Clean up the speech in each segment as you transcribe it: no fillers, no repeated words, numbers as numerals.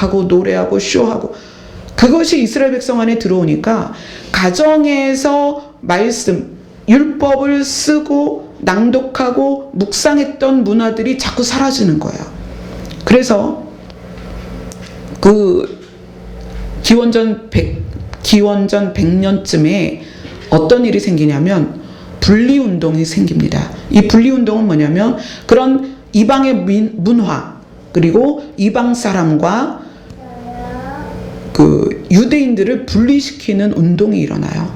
음악하고 노래하고 쇼하고, 그것이 이스라엘 백성 안에 들어오니까 가정에서 말씀, 율법을 쓰고 낭독하고 묵상했던 문화들이 자꾸 사라지는 거예요. 그래서 그 기원전 100년쯤에 어떤 일이 생기냐면 분리운동이 생깁니다. 이 분리운동은 뭐냐면 그런 이방의 문화, 그리고 이방 사람과 그 유대인들을 분리시키는 운동이 일어나요.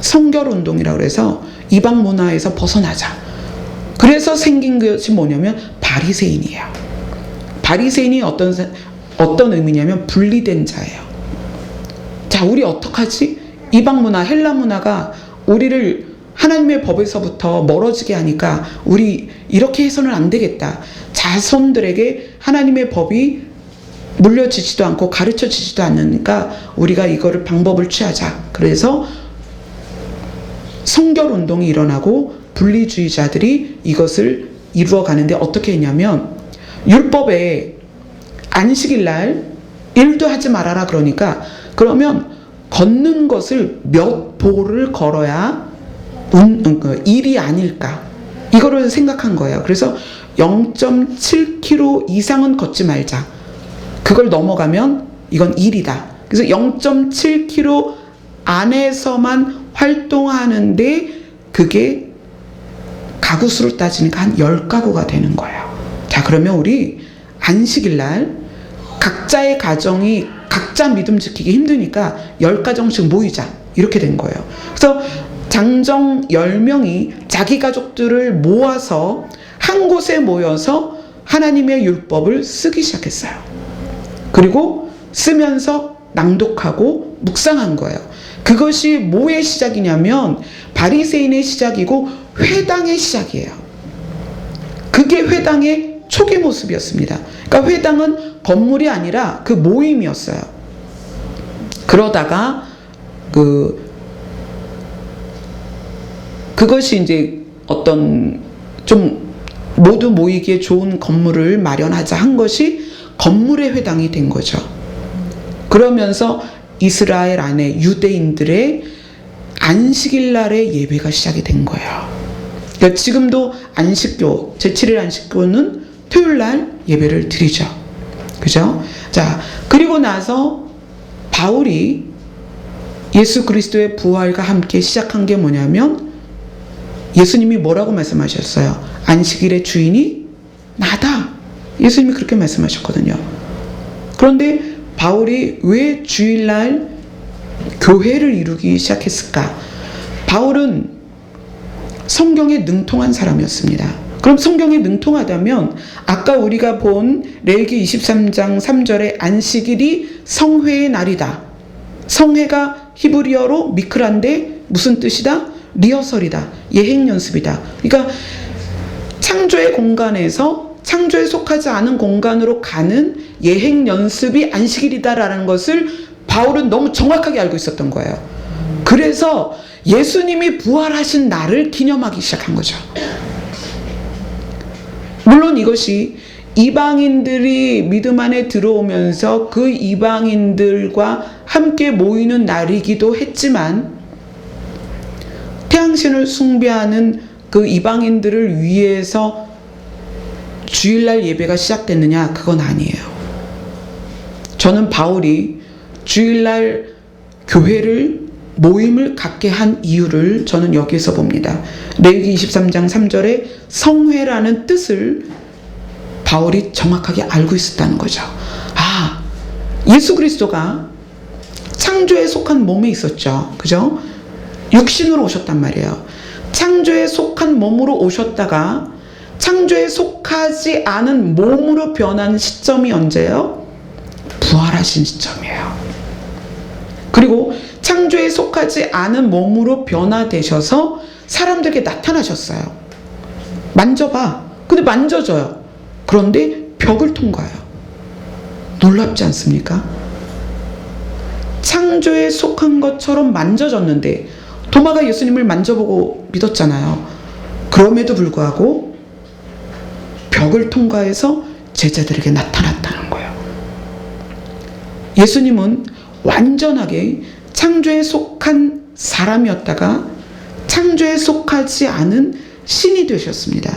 성결운동이라고 해서 이방 문화에서 벗어나자. 그래서 생긴 것이 뭐냐면 바리새인이에요. 바리새인이 어떤 의미냐면 분리된 자예요. 자, 우리 어떡하지? 이방 문화, 헬라 문화가 우리를 하나님의 법에서부터 멀어지게 하니까 우리 이렇게 해서는 안 되겠다. 자손들에게 하나님의 법이 물려지지도 않고 가르쳐지지도 않으니까 우리가 이거를 방법을 취하자. 그래서 성결운동이 일어나고 분리주의자들이 이것을 이루어가는데 어떻게 했냐면 율법에 안식일날 일도 하지 말아라 그러니까 그러면 걷는 것을 몇 보를 걸어야 일이 아닐까, 이거를 생각한 거예요. 그래서 0.7km 이상은 걷지 말자. 그걸 넘어가면 이건 일이다. 그래서 0.7km 안에서만 활동하는데 그게 가구 수를 따지니까 한 10가구가 되는 거예요. 자, 그러면 우리 안식일날 각자의 가정이 각자 믿음 지키기 힘드니까 10가정씩 모이자. 이렇게 된 거예요. 그래서 장정 10명이 자기 가족들을 모아서 한 곳에 모여서 하나님의 율법을 쓰기 시작했어요. 그리고 쓰면서 낭독하고 묵상한 거예요. 그것이 뭐의 시작이냐면 바리새인의 시작이고 회당의 시작이에요. 그게 회당의 초기 모습이었습니다. 그러니까 회당은 건물이 아니라 그 모임이었어요. 그러다가 그것이 이제 어떤 좀 모두 모이기에 좋은 건물을 마련하자 한 것이 건물의 회당이 된 거죠. 그러면서 이스라엘 안에 유대인들의 안식일 날의 예배가 시작이 된 거예요. 그러니까 지금도 안식교, 제7일 안식교는 토요일 날 예배를 드리죠. 그죠? 자, 그리고 나서 바울이 예수 그리스도의 부활과 함께 시작한 게 뭐냐면 예수님이 뭐라고 말씀하셨어요? 안식일의 주인이 나다. 예수님이 그렇게 말씀하셨거든요. 그런데 바울이 왜 주일날 교회를 이루기 시작했을까? 바울은 성경에 능통한 사람이었습니다. 그럼 성경에 능통하다면 아까 우리가 본 레위기 23장 3절에 안식일이 성회의 날이다. 성회가 히브리어로 미크라인데 무슨 뜻이다? 리허설이다. 예행 연습이다. 그러니까 창조의 공간에서 창조에 속하지 않은 공간으로 가는 예행 연습이 안식일이다라는 것을 바울은 너무 정확하게 알고 있었던 거예요. 그래서 예수님이 부활하신 날을 기념하기 시작한 거죠. 물론 이것이 이방인들이 믿음 안에 들어오면서 그 이방인들과 함께 모이는 날이기도 했지만 태양신을 숭배하는 그 이방인들을 위해서 주일날 예배가 시작됐느냐? 그건 아니에요. 저는 바울이 주일날 교회를 모임을 갖게 한 이유를 저는 여기에서 봅니다. 레위기 23장 3절에 성회라는 뜻을 바울이 정확하게 알고 있었다는 거죠. 아, 예수 그리스도가 창조에 속한 몸에 있었죠. 그죠? 육신으로 오셨단 말이에요. 창조에 속한 몸으로 오셨다가 창조에 속하지 않은 몸으로 변한 시점이 언제예요? 부활하신 시점이에요. 그리고 창조에 속하지 않은 몸으로 변화되셔서 사람들에게 나타나셨어요. 만져봐. 근데 만져져요. 그런데 벽을 통과해요. 놀랍지 않습니까? 창조에 속한 것처럼 만져졌는데 도마가 예수님을 만져보고 믿었잖아요. 그럼에도 불구하고 벽을 통과해서 제자들에게 나타났다는 거예요. 예수님은 완전하게 창조에 속한 사람이었다가 창조에 속하지 않은 신이 되셨습니다.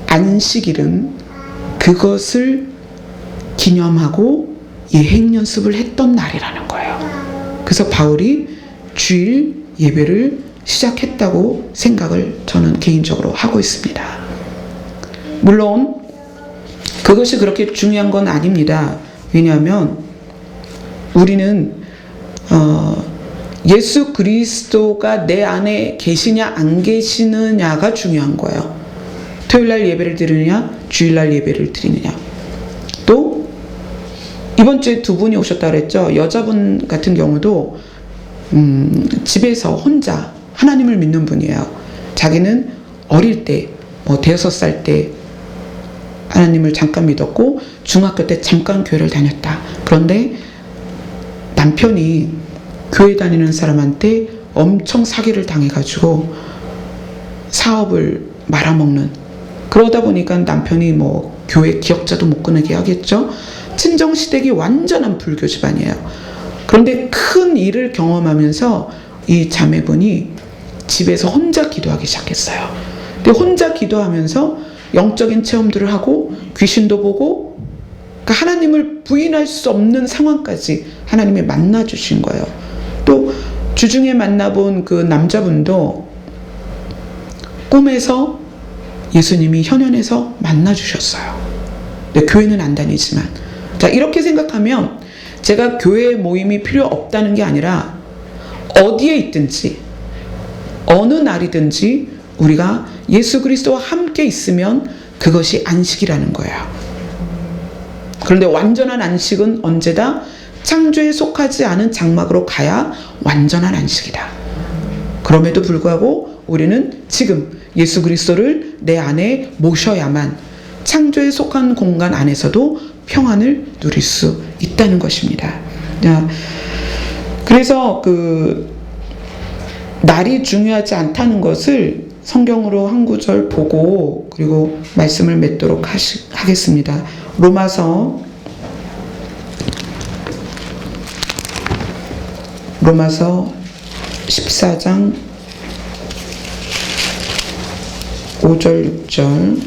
안식일은 그것을 기념하고 예행 연습을 했던 날이라는 거예요. 그래서 바울이 주일 예배를 시작했다고 생각을 저는 개인적으로 하고 있습니다. 물론 그것이 그렇게 중요한 건 아닙니다. 왜냐하면 우리는 예수 그리스도가 내 안에 계시냐 안 계시느냐가 중요한 거예요. 토요일날 예배를 드리느냐 주일날 예배를 드리느냐. 또 이번 주에 두 분이 오셨다 그랬죠. 여자분 같은 경우도 집에서 혼자 하나님을 믿는 분이에요. 자기는 어릴 때 대여섯 살 때 하나님을 잠깐 믿었고 중학교 때 잠깐 교회를 다녔다. 그런데 남편이 교회 다니는 사람한테 엄청 사기를 당해가지고 사업을 말아먹는, 그러다 보니까 남편이 교회 기억자도 못 끊게 하겠죠. 친정시댁이 완전한 불교 집안이에요. 그런데 큰 일을 경험하면서 이 자매분이 집에서 혼자 기도하기 시작했어요. 근데 혼자 기도하면서 영적인 체험들을 하고 귀신도 보고, 그러니까 하나님을 부인할 수 없는 상황까지 하나님이 만나주신 거예요. 또 주중에 만나본 그 남자분도 꿈에서 예수님이 현현에서 만나주셨어요. 근데 교회는 안 다니지만, 자, 이렇게 생각하면 제가 교회 모임이 필요 없다는 게 아니라 어디에 있든지 어느 날이든지 우리가 예수 그리스도와 함께 있으면 그것이 안식이라는 거예요. 그런데 완전한 안식은 언제다? 창조에 속하지 않은 장막으로 가야 완전한 안식이다. 그럼에도 불구하고 우리는 지금 예수 그리스도를 내 안에 모셔야만 창조에 속한 공간 안에서도 평안을 누릴 수 있다는 것입니다. 그래서 날이 중요하지 않다는 것을 성경으로 한 구절 보고 그리고 말씀을 맺도록 하겠습니다. 로마서 14장 5절 6절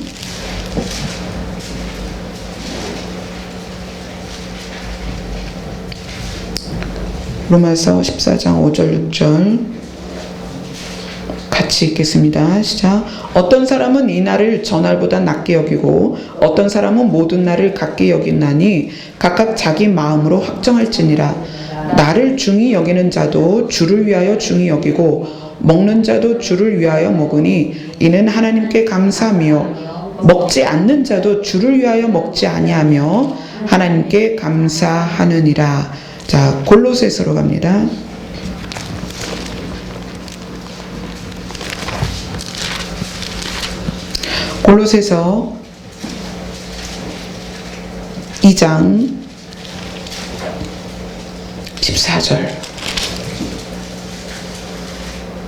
로마서 14장 5절 6절 같이 읽겠습니다. 시작. 어떤 사람은 이 날을 전날보다 낮게 여기고 어떤 사람은 모든 날을 같게 여기나니 각각 자기 마음으로 확정할지니라. 나를 중히 여기는 자도 주를 위하여 중히 여기고 먹는 자도 주를 위하여 먹으니 이는 하나님께 감사하며 먹지 않는 자도 주를 위하여 먹지 아니하며 하나님께 감사하느니라. 자, 골로새서로 갑니다. 골로새서 2장 14절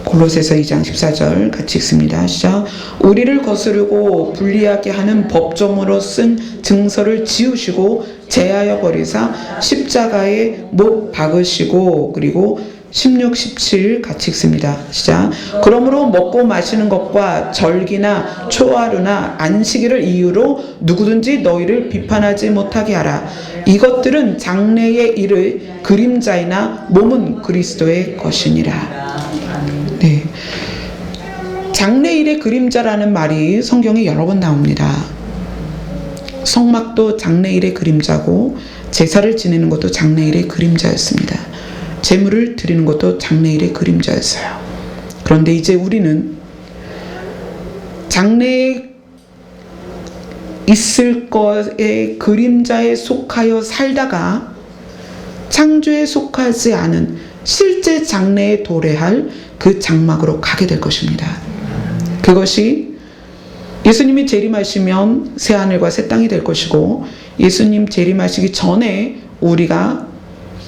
골로새서 2장 14절 같이 읽습니다. 시작. 우리를 거스르고 불리하게 하는 법정으로 쓴 증서를 지우시고 제하여 버리사 십자가에 못 박으시고, 그리고 16, 17 같이 읽습니다. 시작. 그러므로 먹고 마시는 것과 절기나 초하루나 안식일을 이유로 누구든지 너희를 비판하지 못하게 하라. 이것들은 장래의 일의 그림자이나 몸은 그리스도의 것이니라. 네. 장래일의 그림자라는 말이 성경에 여러 번 나옵니다. 성막도 장래일의 그림자고 제사를 지내는 것도 장래일의 그림자였습니다. 제물을 드리는 것도 장래일의 그림자였어요. 그런데 이제 우리는 장래에 있을 것의 그림자에 속하여 살다가 창조에 속하지 않은 실제 장래에 도래할 그 장막으로 가게 될 것입니다. 그것이 예수님이 재림하시면 새하늘과 새 땅이 될 것이고, 예수님 재림하시기 전에 우리가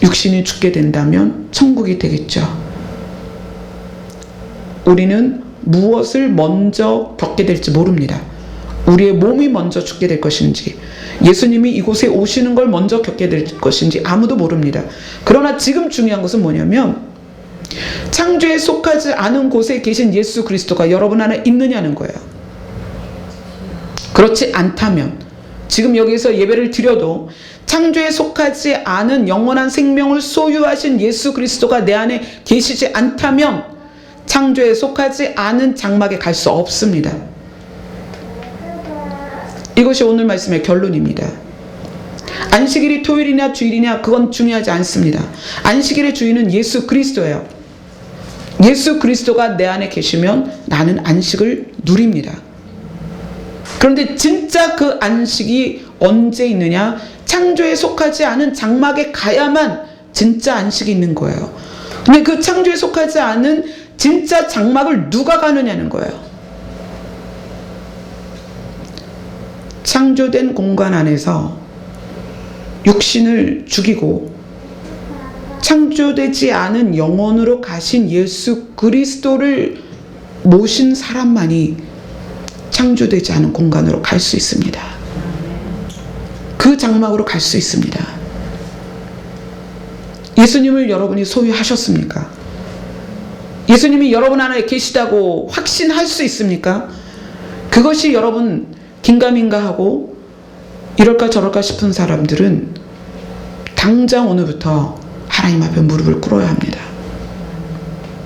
육신이 죽게 된다면 천국이 되겠죠. 우리는 무엇을 먼저 겪게 될지 모릅니다. 우리의 몸이 먼저 죽게 될 것인지, 예수님이 이곳에 오시는 걸 먼저 겪게 될 것인지 아무도 모릅니다. 그러나 지금 중요한 것은 뭐냐면 창조에 속하지 않은 곳에 계신 예수 그리스도가 여러분 안에 있느냐는 거예요. 그렇지 않다면 지금 여기서 예배를 드려도 창조에 속하지 않은 영원한 생명을 소유하신 예수 그리스도가 내 안에 계시지 않다면 창조에 속하지 않은 장막에 갈 수 없습니다. 이것이 오늘 말씀의 결론입니다. 안식일이 토요일이냐 주일이냐 그건 중요하지 않습니다. 안식일의 주인은 예수 그리스도예요. 예수 그리스도가 내 안에 계시면 나는 안식을 누립니다. 그런데 진짜 그 안식이 언제 있느냐? 창조에 속하지 않은 장막에 가야만 진짜 안식이 있는 거예요. 근데 그 창조에 속하지 않은 진짜 장막을 누가 가느냐는 거예요. 창조된 공간 안에서 육신을 죽이고 창조되지 않은 영혼으로 가신 예수 그리스도를 모신 사람만이 창조되지 않은 공간으로 갈 수 있습니다. 그 장막으로 갈 수 있습니다. 예수님을 여러분이 소유하셨습니까? 예수님이 여러분 안에 계시다고 확신할 수 있습니까? 그것이 여러분 긴가민가하고 이럴까 저럴까 싶은 사람들은 당장 오늘부터 하나님 앞에 무릎을 꿇어야 합니다.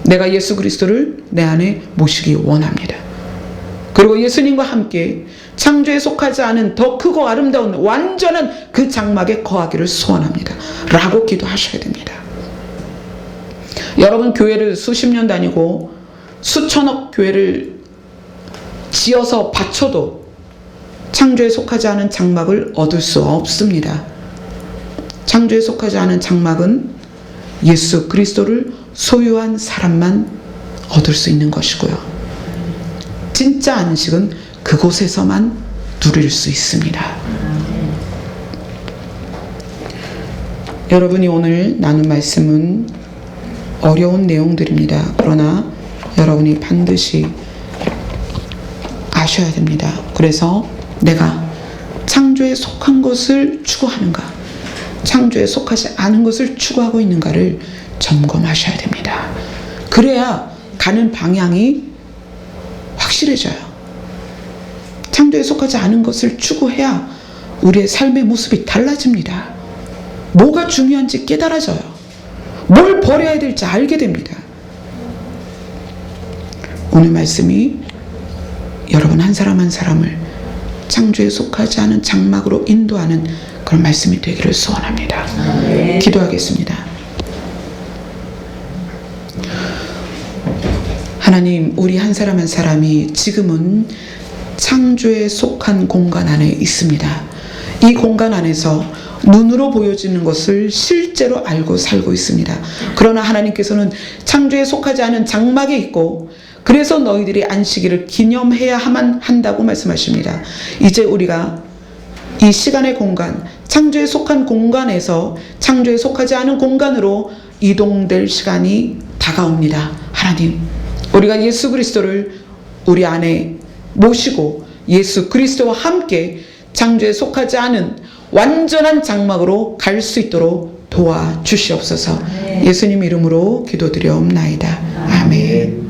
내가 예수 그리스도를 내 안에 모시기 원합니다. 그리고 예수님과 함께 창조에 속하지 않은 더 크고 아름다운 완전한 그 장막에 거하기를 소원합니다. 라고 기도하셔야 됩니다. 여러분 교회를 수십 년 다니고 수천억 교회를 지어서 바쳐도 창조에 속하지 않은 장막을 얻을 수 없습니다. 창조에 속하지 않은 장막은 예수 그리스도를 소유한 사람만 얻을 수 있는 것이고요. 진짜 안식은 그곳에서만 누릴 수 있습니다. 여러분이 오늘 나눈 말씀은 어려운 내용들입니다. 그러나 여러분이 반드시 아셔야 됩니다. 그래서 내가 창조에 속한 것을 추구하는가, 창조에 속하지 않은 것을 추구하고 있는가를 점검하셔야 됩니다. 그래야 가는 방향이 확실해져요. 창조에 속하지 않은 것을 추구해야 우리의 삶의 모습이 달라집니다. 뭐가 중요한지 깨달아져요. 뭘 버려야 될지 알게 됩니다. 오늘 말씀이 여러분 한 사람 한 사람을 창조에 속하지 않은 장막으로 인도하는 그런 말씀이 되기를 소원합니다. 기도하겠습니다. 하나님, 우리 한 사람 한 사람이 지금은 창조에 속한 공간 안에 있습니다. 이 공간 안에서 눈으로 보여지는 것을 실제로 알고 살고 있습니다. 그러나 하나님께서는 창조에 속하지 않은 장막에 있고 그래서 너희들이 안식일을 기념해야만 한다고 말씀하십니다. 이제 우리가 이 시간의 공간, 창조에 속한 공간에서 창조에 속하지 않은 공간으로 이동될 시간이 다가옵니다. 하나님, 우리가 예수 그리스도를 우리 안에 모시고 예수 그리스도와 함께 창조에 속하지 않은 완전한 장막으로 갈 수 있도록 도와주시옵소서. 예수님 이름으로 기도드려옵나이다. 아멘.